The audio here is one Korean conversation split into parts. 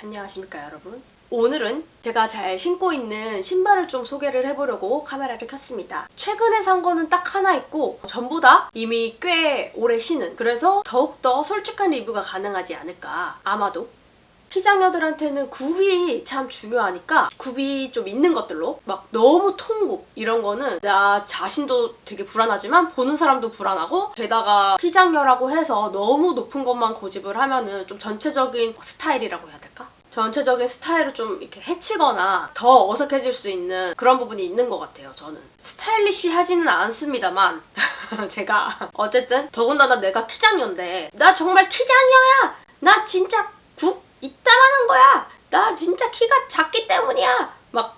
안녕하십니까 여러분. 오늘은 제가 잘 신고 있는 신발을 좀 소개를 해보려고 카메라를 켰습니다. 최근에 산 거는 딱 하나 있고 전부 다 이미 꽤 오래 신은, 그래서 더욱더 솔직한 리뷰가 가능하지 않을까. 아마도 키장녀들한테는 굽이 참 중요하니까 굽이 좀 있는 것들로, 막 너무 통굽 이런 거는 나 자신도 되게 불안하지만 보는 사람도 불안하고, 게다가 키장녀라고 해서 너무 높은 것만 고집을 하면은 좀 전체적인 스타일이라고 해야 될까? 전체적인 스타일을 좀 이렇게 해치거나 더 어색해질 수 있는 그런 부분이 있는 것 같아요. 저는 스타일리시하지는 않습니다만 제가 어쨌든 더군다나 내가 키장녀인데, 나 정말 키장녀야! 나 진짜 굽 이따만한 거야! 나 진짜 키가 작기 때문이야! 막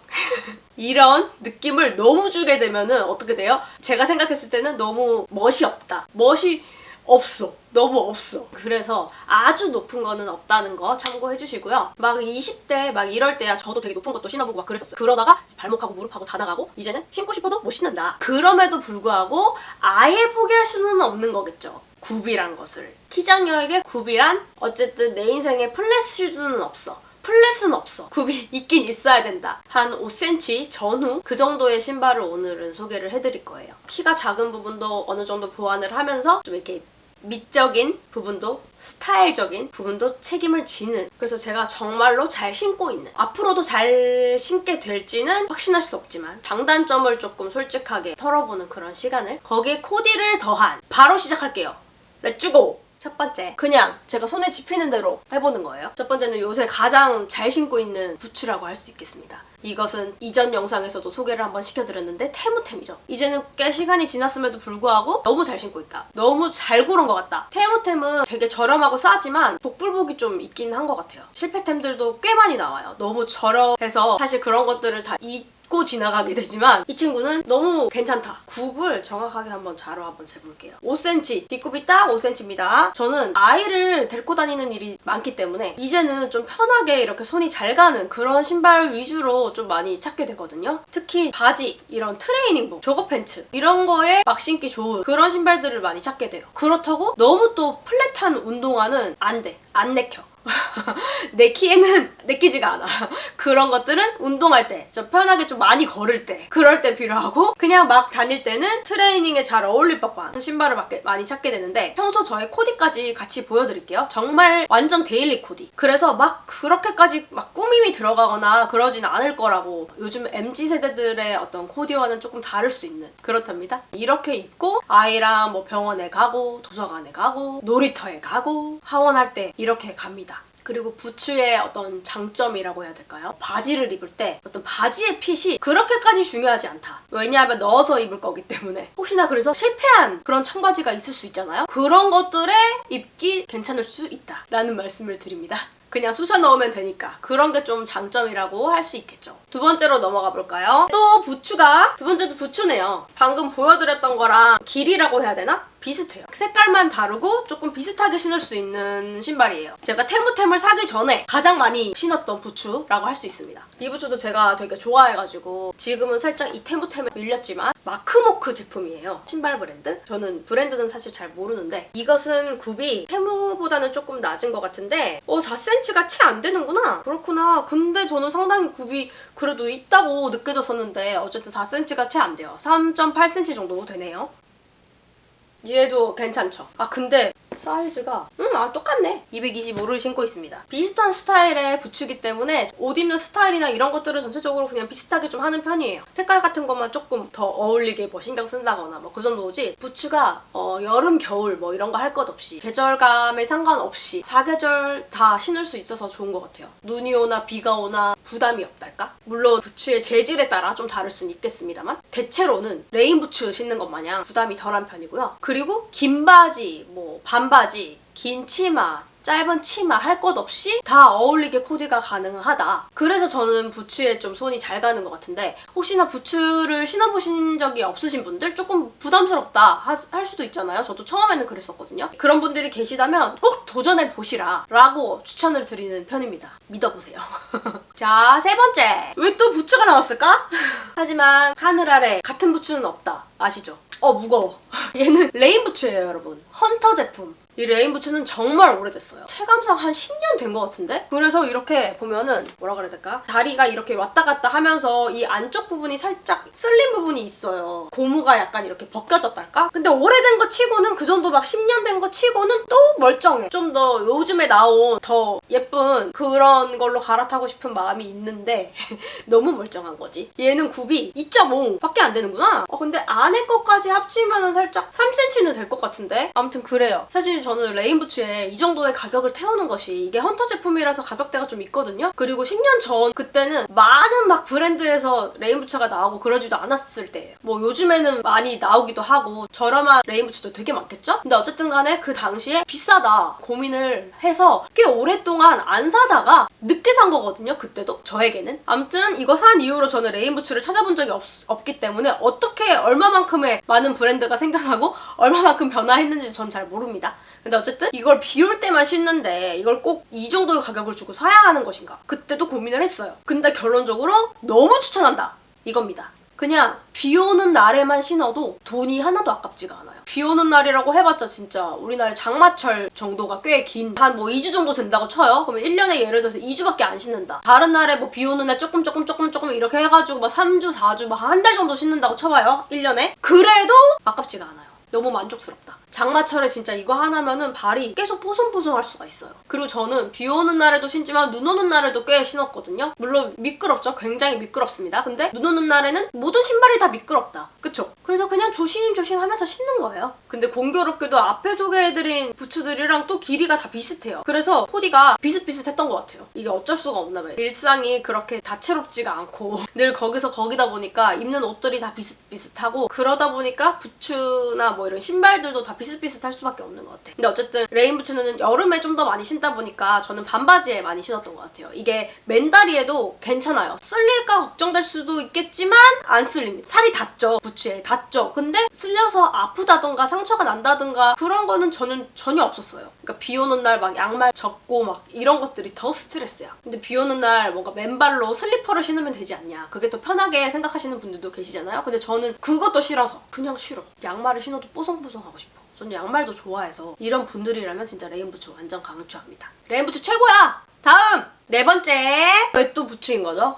이런 느낌을 너무 주게 되면은 어떻게 돼요? 제가 생각했을 때는 너무 멋이 없다. 멋이 없어. 너무 없어. 그래서 아주 높은 거는 없다는 거 참고해 주시고요. 막 20대 막 이럴 때야 저도 되게 높은 것도 신어보고 막 그랬었어요. 그러다가 발목하고 무릎하고 다 나가고 이제는 신고 싶어도 못 신는다. 그럼에도 불구하고 아예 포기할 수는 없는 거겠죠. 굽이란 것을. 키장녀에게 굽이란 어쨌든 내 인생에 플랫 슈즈는 없어. 플랫은 없어. 굽이 있긴 있어야 된다. 한 5cm 전후 그 정도의 신발을 오늘은 소개를 해드릴 거예요. 키가 작은 부분도 어느 정도 보완을 하면서 좀 이렇게 미적인 부분도, 스타일적인 부분도 책임을 지는, 그래서 제가 정말로 잘 신고 있는, 앞으로도 잘 신게 될지는 확신할 수 없지만 장단점을 조금 솔직하게 털어보는 그런 시간을, 거기에 코디를 더한, 바로 시작할게요. 렛츠고! 첫 번째, 그냥 제가 손에 집히는 대로 해보는 거예요. 첫 번째는 요새 가장 잘 신고 있는 부츠라고 할 수 있겠습니다. 이것은 이전 영상에서도 소개를 한번 시켜드렸는데 테무템이죠. 이제는 꽤 시간이 지났음에도 불구하고 너무 잘 신고 있다. 너무 잘 고른 것 같다. 테무템은 되게 저렴하고 싸지만 복불복이 좀 있긴 한 것 같아요. 실패템들도 꽤 많이 나와요. 너무 저렴해서 사실 그런 것들을 다 잊고 지나가게 되지만 이 친구는 너무 괜찮다. 굽을 정확하게 한번 자로 한번 재볼게요. 5cm, 뒷굽이 딱 5cm입니다. 저는 아이를 데리고 다니는 일이 많기 때문에 이제는 좀 편하게 이렇게 손이 잘 가는 그런 신발 위주로 좀 많이 찾게 되거든요. 특히 바지, 이런 트레이닝복, 조거 팬츠 이런 거에 막 신기 좋은 그런 신발들을 많이 찾게 돼요. 그렇다고 너무 또 플랫한 운동화는 안 돼. 안 내켜. 내 키에는 내키지가 않아. 그런 것들은 운동할 때, 좀 편하게 좀 많이 걸을 때, 그럴 때 필요하고, 그냥 막 다닐 때는 트레이닝에 잘 어울릴 법한 신발을 많이 찾게 되는데, 평소 저의 코디까지 같이 보여드릴게요. 정말 완전 데일리 코디. 그래서 막 그렇게까지 막 꾸밈이 들어가거나 그러진 않을 거라고, 요즘 MZ세대들의 어떤 코디와는 조금 다를 수 있는, 그렇답니다. 이렇게 입고 아이랑 뭐 병원에 가고 도서관에 가고 놀이터에 가고 하원할 때 이렇게 갑니다. 그리고 부츠의 어떤 장점이라고 해야 될까요? 바지를 입을 때 어떤 바지의 핏이 그렇게까지 중요하지 않다. 왜냐하면 넣어서 입을 거기 때문에. 혹시나 그래서 실패한 그런 청바지가 있을 수 있잖아요? 그런 것들에 입기 괜찮을 수 있다 라는 말씀을 드립니다. 그냥 쑤셔 넣으면 되니까 그런 게 좀 장점이라고 할 수 있겠죠. 두 번째로 넘어가 볼까요? 또 부츠가, 두 번째도 부츠네요. 방금 보여드렸던 거랑 길이라고 해야 되나? 비슷해요. 색깔만 다르고 조금 비슷하게 신을 수 있는 신발이에요. 제가 테무템을 사기 전에 가장 많이 신었던 부츠라고 할 수 있습니다. 이 부츠도 제가 되게 좋아해가지고 지금은 살짝 이 테무템에 밀렸지만 마크모크 제품이에요. 신발 브랜드? 저는 브랜드는 사실 잘 모르는데 이것은 굽이 테무보다는 조금 낮은 것 같은데 4cm가 채 안 되는구나. 그렇구나. 근데 저는 상당히 굽이 그래도 있다고 느껴졌었는데 어쨌든 4cm가 채 안 돼요. 3.8cm 정도 되네요. 얘도 괜찮죠? 근데 사이즈가 똑같네. 225를 신고 있습니다. 비슷한 스타일의 부츠기 때문에 옷 입는 스타일이나 이런 것들을 전체적으로 그냥 비슷하게 좀 하는 편이에요. 색깔 같은 것만 조금 더 어울리게 뭐 신경 쓴다거나 뭐 그 정도지, 부츠가 여름, 겨울 뭐 이런 거 할 것 없이 계절감에 상관없이 사계절 다 신을 수 있어서 좋은 것 같아요. 눈이 오나 비가 오나 부담이 없달까? 물론 부츠의 재질에 따라 좀 다를 수는 있겠습니다만 대체로는 레인 부츠 신는 것 마냥 부담이 덜한 편이고요. 그리고 긴 바지, 뭐 반바지, 긴 치마, 짧은 치마 할 것 없이 다 어울리게 코디가 가능하다. 그래서 저는 부츠에 좀 손이 잘 가는 것 같은데, 혹시나 부츠를 신어보신 적이 없으신 분들, 조금 부담스럽다 할 수도 있잖아요. 저도 처음에는 그랬었거든요. 그런 분들이 계시다면 꼭 도전해보시라 라고 추천을 드리는 편입니다. 믿어보세요. 자, 세 번째. 왜 또 부츠가 나왔을까? 하지만 하늘 아래 같은 부츠는 없다. 아시죠? 무거워. 얘는 레인 부츠예요, 여러분. 헌터 제품. 이 레인 부츠는 정말 오래됐어요. 체감상 한 10년 된 것 같은데? 그래서 이렇게 보면은 뭐라 그래야 될까? 다리가 이렇게 왔다 갔다 하면서 이 안쪽 부분이 살짝 쓸린 부분이 있어요. 고무가 약간 이렇게 벗겨졌달까? 근데 오래된 거 치고는 그 정도 막 10년 된 거 치고는 또 멀쩡해. 좀 더 요즘에 나온 더 예쁜 그런 걸로 갈아타고 싶은 마음이 있는데 너무 멀쩡한 거지. 얘는 굽이 2.5밖에 안 되는구나. 근데 안에 것까지 합치면은 살짝 3cm는 될 것 같은데? 아무튼 그래요. 사실 저는 레인 부츠에 이 정도의 가격을 태우는 것이 이게 헌터 제품이라서 가격대가 좀 있거든요. 그리고 10년 전 그때는 많은 막 브랜드에서 레인 부츠가 나오고 그러지도 않았을 때예요. 뭐 요즘에는 많이 나오기도 하고 저렴한 레인 부츠도 되게 많겠죠? 근데 어쨌든 간에 그 당시에 비싸다 고민을 해서 꽤 오랫동안 안 사다가 늦게 산 거거든요. 그때도 저에게는. 아무튼 이거 산 이후로 저는 레인 부츠를 찾아본 적이 없기 때문에 어떻게 얼마만큼의 많은 브랜드가 생겨나고 얼마만큼 변화했는지 전 잘 모릅니다. 근데 어쨌든 이걸 비 올 때만 신는데 이걸 꼭 이 정도의 가격을 주고 사야 하는 것인가? 그때도 고민을 했어요. 근데 결론적으로 너무 추천한다! 이겁니다. 그냥 비 오는 날에만 신어도 돈이 하나도 아깝지가 않아요. 비 오는 날이라고 해봤자 진짜 우리나라의 장마철 정도가 꽤 긴 한 뭐 2주 정도 된다고 쳐요. 그러면 1년에 예를 들어서 2주밖에 안 신는다. 다른 날에 뭐 비 오는 날 조금 이렇게 해가지고 막 3주, 4주, 막 한 달 정도 신는다고 쳐봐요. 1년에. 그래도 아깝지가 않아요. 너무 만족스럽다. 장마철에 진짜 이거 하나면은 발이 계속 뽀송뽀송할 수가 있어요. 그리고 저는 비 오는 날에도 신지만 눈 오는 날에도 꽤 신었거든요. 물론 미끄럽죠. 굉장히 미끄럽습니다. 근데 눈 오는 날에는 모든 신발이 다 미끄럽다. 그쵸? 그래서 그냥 조심조심 하면서 신는 거예요. 근데 공교롭게도 앞에 소개해드린 부츠들이랑 또 길이가 다 비슷해요. 그래서 코디가 비슷비슷했던 것 같아요. 이게 어쩔 수가 없나 봐요. 일상이 그렇게 다채롭지가 않고 늘 거기서 거기다 보니까 입는 옷들이 다 비슷비슷하고 그러다 보니까 부츠나 뭐 이런 신발들도 다 비슷비슷할 수밖에 없는 것 같아. 근데 어쨌든 레인 부츠는 여름에 좀 더 많이 신다 보니까 저는 반바지에 많이 신었던 것 같아요. 이게 맨다리에도 괜찮아요. 쓸릴까 걱정될 수도 있겠지만 안 쓸립니다. 살이 닿죠. 부츠에 닿죠. 근데 쓸려서 아프다던가 상처가 난다던가 그런 거는 저는 전혀 없었어요. 그러니까 비 오는 날 막 양말 젖고 막 이런 것들이 더 스트레스야. 근데 비 오는 날 뭔가 맨발로 슬리퍼를 신으면 되지 않냐. 그게 더 편하게 생각하시는 분들도 계시잖아요. 근데 저는 그것도 싫어서 그냥 싫어. 양말을 신어도 뽀송뽀송하고 싶어. 저는 양말도 좋아해서 이런 분들이라면 진짜 레인 부츠 완전 강추합니다. 레인 부츠 최고야! 다음! 네 번째! 왜 또 부츠인 거죠?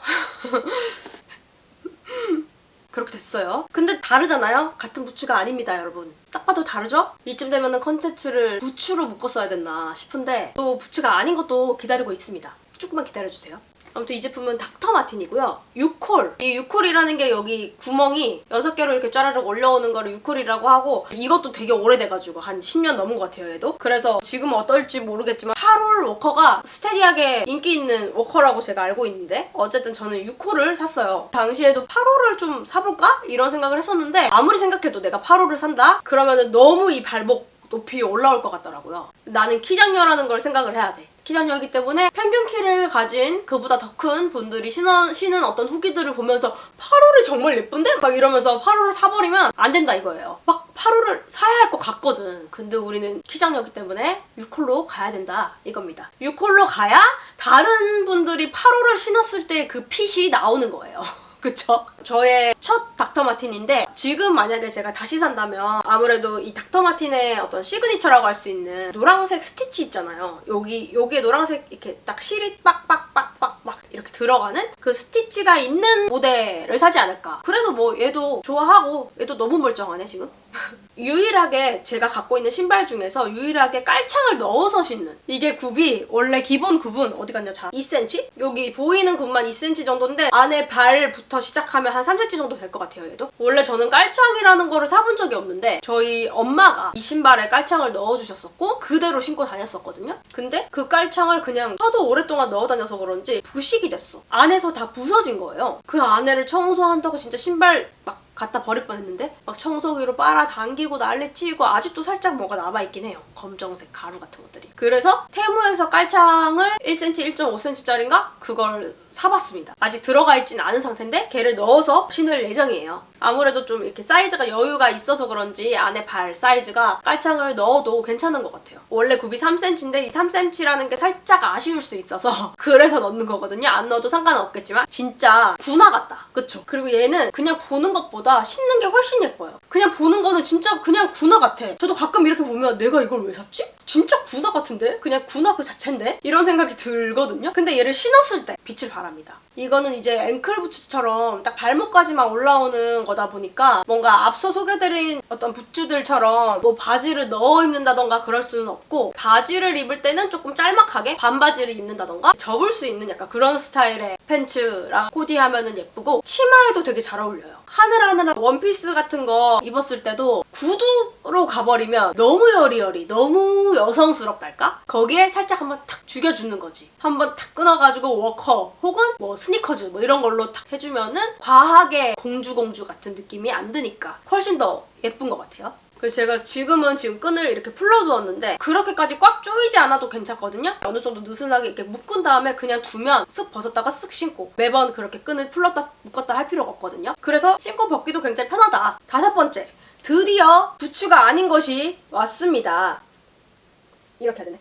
그렇게 됐어요. 근데 다르잖아요? 같은 부츠가 아닙니다, 여러분. 딱 봐도 다르죠? 이쯤 되면은 컨텐츠를 부츠로 묶었어야 됐나 싶은데 또 부츠가 아닌 것도 기다리고 있습니다. 조금만 기다려주세요. 아무튼 이 제품은 닥터 마틴이고요. 유콜. 이 유콜이라는 게 여기 구멍이 6개로 이렇게 쫘라락 올려오는 거를 유콜이라고 하고 이것도 되게 오래돼가지고 한 10년 넘은 것 같아요, 얘도. 그래서 지금은 어떨지 모르겠지만 8홀 워커가 스테디하게 인기 있는 워커라고 제가 알고 있는데 어쨌든 저는 유콜을 샀어요. 당시에도 8홀을 좀 사볼까? 이런 생각을 했었는데 아무리 생각해도 내가 8홀을 산다? 그러면은 너무 이 발목 높이 올라올 것 같더라고요. 나는 키장녀라는 걸 생각을 해야 돼. 키장녀이기 때문에 평균 키를 가진 그보다 더 큰 분들이 신은 어떤 후기들을 보면서 8호를 정말 예쁜데? 막 이러면서 8호를 사버리면 안 된다 이거예요. 막 8호를 사야 할 것 같거든. 근데 우리는 키장녀이기 때문에 6홀로 가야 된다 이겁니다. 6홀로 가야 다른 분들이 8호를 신었을 때 그 핏이 나오는 거예요. 그쵸? 저의 첫 닥터 마틴인데 지금 만약에 제가 다시 산다면 아무래도 이 닥터 마틴의 어떤 시그니처라고 할 수 있는 노란색 스티치 있잖아요. 여기에 노란색 이렇게 딱 실이 빡빡빡빡빡 이렇게 들어가는 그 스티치가 있는 모델을 사지 않을까. 그래서 뭐 얘도 좋아하고 얘도 너무 멀쩡하네 지금. 유일하게 제가 갖고 있는 신발 중에서 유일하게 깔창을 넣어서 신는 이게 굽이 원래 기본 굽은 어디 갔냐 자 2cm? 여기 보이는 굽만 2cm 정도인데 안에 발부터 시작하면 한 3cm 정도 될 것 같아요 얘도. 원래 저는 깔창이라는 거를 사본 적이 없는데 저희 엄마가 이 신발에 깔창을 넣어주셨었고 그대로 신고 다녔었거든요. 근데 그 깔창을 그냥 하도 오랫동안 넣어 다녀서 그런지 부식이 됐어. 안에서 다 부서진 거예요. 그 안에를 청소한다고 진짜 신발 막 갖다 버릴 뻔했는데 막 청소기로 빨아당기고 난리치고 아직도 살짝 뭐가 남아있긴 해요. 검정색 가루 같은 것들이. 그래서 테무에서 깔창을 1cm, 1.5cm짜리인가? 그걸 사봤습니다. 아직 들어가 있진 않은 상태인데 걔를 넣어서 신을 예정이에요. 아무래도 좀 이렇게 사이즈가 여유가 있어서 그런지 안에 발 사이즈가 깔창을 넣어도 괜찮은 것 같아요. 원래 굽이 3cm인데 이 3cm라는 게 살짝 아쉬울 수 있어서 그래서 넣는 거거든요. 안 넣어도 상관은 없겠지만 진짜 구나 같다. 그쵸? 그리고 얘는 그냥 보는 것보다 신는 게 훨씬 예뻐요. 그냥 보는 거는 진짜 그냥 구나 같아. 저도 가끔 이렇게 보면 내가 이걸 왜 샀지? 진짜 구나 같은데? 그냥 구나 그 자체인데? 이런 생각이 들거든요. 근데 얘를 신었을 때 빛을 발합니다. 이거는 이제 앵클 부츠처럼 딱 발목까지만 올라오는 거다 보니까 뭔가 앞서 소개드린 어떤 부츠들처럼 뭐 바지를 넣어 입는다던가 그럴 수는 없고, 바지를 입을 때는 조금 짤막하게 반바지를 입는다던가 접을 수 있는 약간 그런 스타일의 팬츠랑 코디하면은 예쁘고, 치마에도 되게 잘 어울려요. 하늘하늘한 원피스 같은 거 입었을 때도 구두로 가버리면 너무 여리여리, 너무 여성스럽달까? 거기에 살짝 한번 탁 죽여주는 거지. 한번 탁 끊어가지고 워커 혹은 뭐 스니커즈 뭐 이런 걸로 탁 해주면은 과하게 공주 같은 느낌이 안 드니까 훨씬 더 예쁜 것 같아요. 그래서 제가 지금 끈을 이렇게 풀어두었는데 그렇게까지 꽉 조이지 않아도 괜찮거든요. 어느 정도 느슨하게 이렇게 묶은 다음에 그냥 두면 쓱 벗었다가 쓱 신고, 매번 그렇게 끈을 풀었다 묶었다 할 필요가 없거든요. 그래서 신고 벗기도 굉장히 편하다. 5번째, 드디어 부츠가 아닌 것이 왔습니다. 이렇게 해야 되네.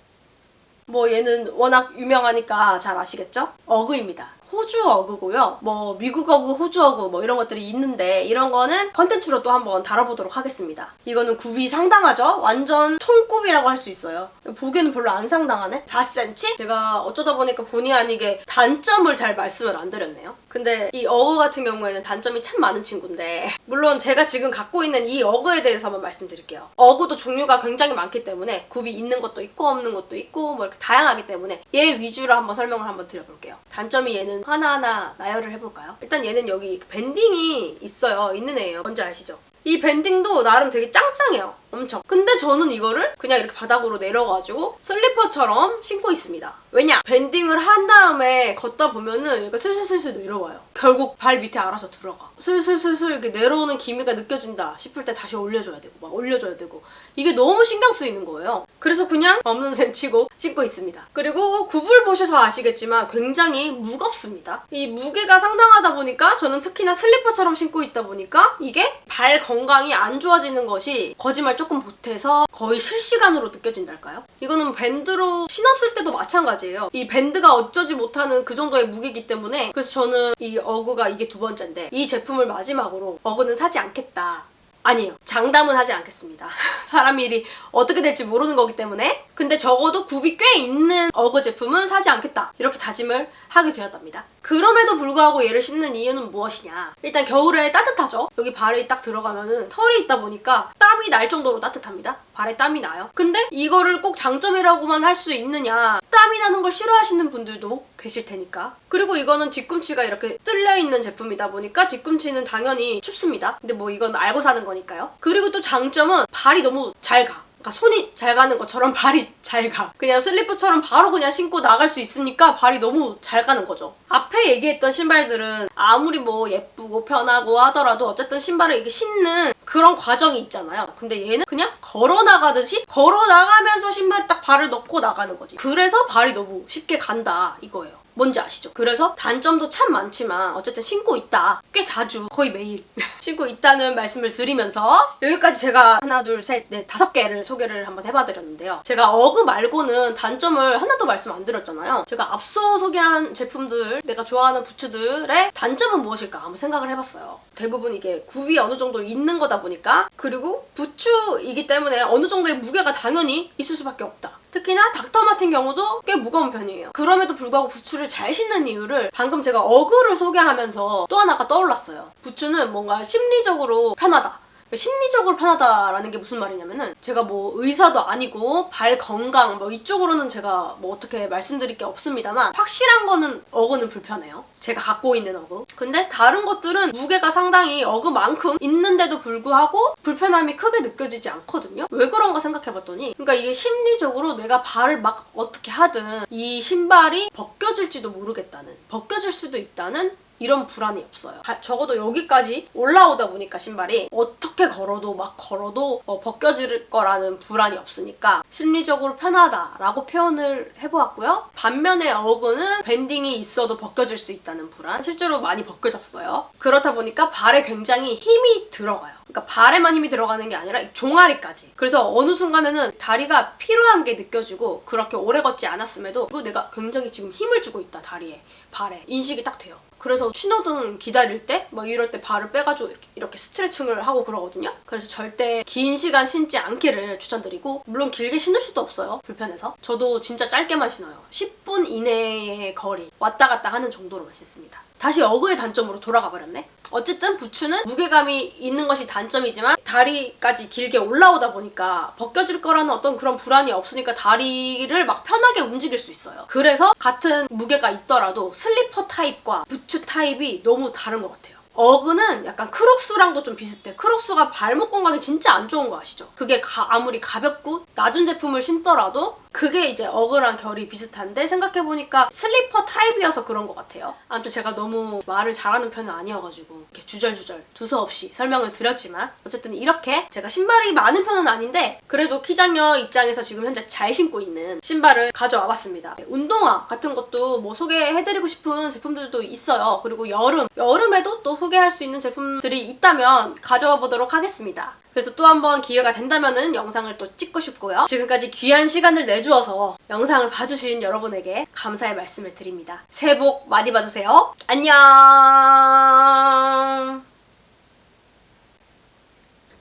뭐 얘는 워낙 유명하니까 잘 아시겠죠? 어그입니다. 호주 어그고요. 뭐 미국 어그, 호주 어그 뭐 이런 것들이 있는데, 이런 거는 컨텐츠로 또 한번 다뤄보도록 하겠습니다. 이거는 굽이 상당하죠? 완전 통굽이라고 할 수 있어요. 보기에는 별로 안 상당하네? 4cm? 제가 어쩌다 보니까 본의 아니게 단점을 잘 말씀을 안 드렸네요. 근데 이 어그 같은 경우에는 단점이 참 많은 친구인데, 물론 제가 지금 갖고 있는 이 어그에 대해서만 말씀드릴게요. 어그도 종류가 굉장히 많기 때문에 굽이 있는 것도 있고 없는 것도 있고 뭐 이렇게 다양하기 때문에 얘 위주로 한번 설명을 한번 드려볼게요. 단점이 얘는 하나하나 나열을 해볼까요? 일단 얘는 여기 밴딩이 있어요. 있는 애예요. 뭔지 아시죠? 이 밴딩도 나름 되게 짱짱해요. 엄청. 근데 저는 이거를 그냥 이렇게 바닥으로 내려가지고 슬리퍼처럼 신고 있습니다. 왜냐? 밴딩을 한 다음에 걷다 보면은 얘가 슬슬슬슬 내려와요. 결국 발 밑에 알아서 들어가. 슬슬슬슬 이렇게 내려오는 기미가 느껴진다 싶을 때 다시 올려줘야 되고 막 올려줘야 되고, 이게 너무 신경 쓰이는 거예요. 그래서 그냥 없는 셈 치고 신고 있습니다. 그리고 굽을 보셔서 아시겠지만 굉장히 무겁습니다. 이 무게가 상당하다 보니까 저는 특히나 슬리퍼처럼 신고 있다 보니까 이게 발 건강이 안 좋아지는 것이 거짓말 조금 보태서 거의 실시간으로 느껴진달까요? 이거는 밴드로 신었을 때도 마찬가지예요. 이 밴드가 어쩌지 못하는 그 정도의 무게이기 때문에, 그래서 저는 이 어그가 이게 2번째인데 이 제품을 마지막으로 어그는 사지 않겠다. 아니에요. 장담은 하지 않겠습니다. 사람 일이 어떻게 될지 모르는 거기 때문에. 근데 적어도 굽이 꽤 있는 어그 제품은 사지 않겠다, 이렇게 다짐을 하게 되었답니다. 그럼에도 불구하고 얘를 신는 이유는 무엇이냐. 일단 겨울에 따뜻하죠. 여기 발에 딱 들어가면은 털이 있다 보니까 땀이 날 정도로 따뜻합니다. 발에 땀이 나요. 근데 이거를 꼭 장점이라고만 할 수 있느냐, 땀이 나는 걸 싫어하시는 분들도 계실 테니까. 그리고 이거는 뒤꿈치가 이렇게 뚫려있는 제품이다 보니까 뒤꿈치는 당연히 춥습니다. 근데 뭐 이건 알고 사는 거니까요. 그리고 또 장점은 발이 너무 잘 가. 그러니까 손이 잘 가는 것처럼 발이 잘 가. 그냥 슬리퍼처럼 바로 그냥 신고 나갈 수 있으니까 발이 너무 잘 가는 거죠. 앞에 얘기했던 신발들은 아무리 뭐 예쁘고 편하고 하더라도 어쨌든 신발을 이렇게 신는 그런 과정이 있잖아요. 근데 얘는 그냥 걸어 나가듯이 걸어 나가면서 신발에 딱 발을 넣고 나가는 거지. 그래서 발이 너무 쉽게 간다 이거예요. 뭔지 아시죠? 그래서 단점도 참 많지만 어쨌든 신고 있다. 꽤 자주, 거의 매일 신고 있다는 말씀을 드리면서 여기까지 제가 하나, 둘, 셋, 넷, 5개를 소개를 한번 해봐드렸는데요. 제가 어그 말고는 단점을 하나도 말씀 안 드렸잖아요. 제가 앞서 소개한 제품들, 내가 좋아하는 부츠들의 단점은 무엇일까 한번 생각을 해봤어요. 대부분 이게 굽이 어느 정도 있는 거다 보니까, 그리고 부츠이기 때문에 어느 정도의 무게가 당연히 있을 수밖에 없다. 특히나 닥터 마틴 경우도 꽤 무거운 편이에요. 그럼에도 불구하고 부츠를 잘 신는 이유를 방금 제가 어그를 소개하면서 또 하나가 떠올랐어요. 부츠는 뭔가 심리적으로 편하다. 심리적으로 편하다라는 게 무슨 말이냐면은, 제가 뭐 의사도 아니고 발 건강 뭐 이쪽으로는 제가 뭐 어떻게 말씀드릴 게 없습니다만, 확실한 거는 어그는 불편해요. 제가 갖고 있는 어그. 근데 다른 것들은 무게가 상당히 어그만큼 있는데도 불구하고 불편함이 크게 느껴지지 않거든요. 왜 그런가 생각해봤더니, 그러니까 이게 심리적으로 내가 발을 막 어떻게 하든 이 신발이 벗겨질지도 모르겠다는, 벗겨질 수도 있다는 이런 불안이 없어요. 적어도 여기까지 올라오다 보니까 신발이 어떻게 걸어도 막 걸어도 벗겨질 거라는 불안이 없으니까 심리적으로 편하다라고 표현을 해보았고요. 반면에 어그는 밴딩이 있어도 벗겨질 수 있다는 불안, 실제로 많이 벗겨졌어요. 그렇다 보니까 발에 굉장히 힘이 들어가요. 그러니까 발에만 힘이 들어가는 게 아니라 종아리까지. 그래서 어느 순간에는 다리가 피로한 게 느껴지고, 그렇게 오래 걷지 않았음에도 내가 굉장히 지금 힘을 주고 있다, 다리에, 발에 인식이 딱 돼요. 그래서 신호등 기다릴 때 막 이럴 때 발을 빼가지고 이렇게 스트레칭을 하고 그러거든요. 그래서 절대 긴 시간 신지 않기를 추천드리고, 물론 길게 신을 수도 없어요, 불편해서. 저도 진짜 짧게만 신어요. 10분 이내의 거리 왔다 갔다 하는 정도로만 신습니다. 다시 어그의 단점으로 돌아가 버렸네. 어쨌든 부츠는 무게감이 있는 것이 단점이지만 다리까지 길게 올라오다 보니까 벗겨질 거라는 어떤 그런 불안이 없으니까 다리를 막 편하게 움직일 수 있어요. 그래서 같은 무게가 있더라도 슬리퍼 타입과 부츠 타입이 너무 다른 것 같아요. 어그는 약간 크록스랑도 좀 비슷해. 크록스가 발목 건강에 진짜 안 좋은 거 아시죠? 그게 아무리 가볍고 낮은 제품을 신더라도 그게 이제 어그랑 결이 비슷한데, 생각해보니까 슬리퍼 타입이어서 그런 것 같아요. 아무튼 제가 너무 말을 잘하는 편은 아니어가지고 이렇게 주절주절 두서없이 설명을 드렸지만, 어쨌든 이렇게 제가 신발이 많은 편은 아닌데 그래도 키장녀 입장에서 지금 현재 잘 신고 있는 신발을 가져와 봤습니다. 운동화 같은 것도 뭐 소개해드리고 싶은 제품들도 있어요. 그리고 여름에도 또 소개할 수 있는 제품들이 있다면 가져와 보도록 하겠습니다. 그래서 또 한 번 기회가 된다면은 영상을 또 찍고 싶고요. 지금까지 귀한 시간을 내주어서 영상을 봐주신 여러분에게 감사의 말씀을 드립니다. 새해 복 많이 받으세요. 안녕.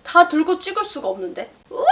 다 들고 찍을 수가 없는데. 우와!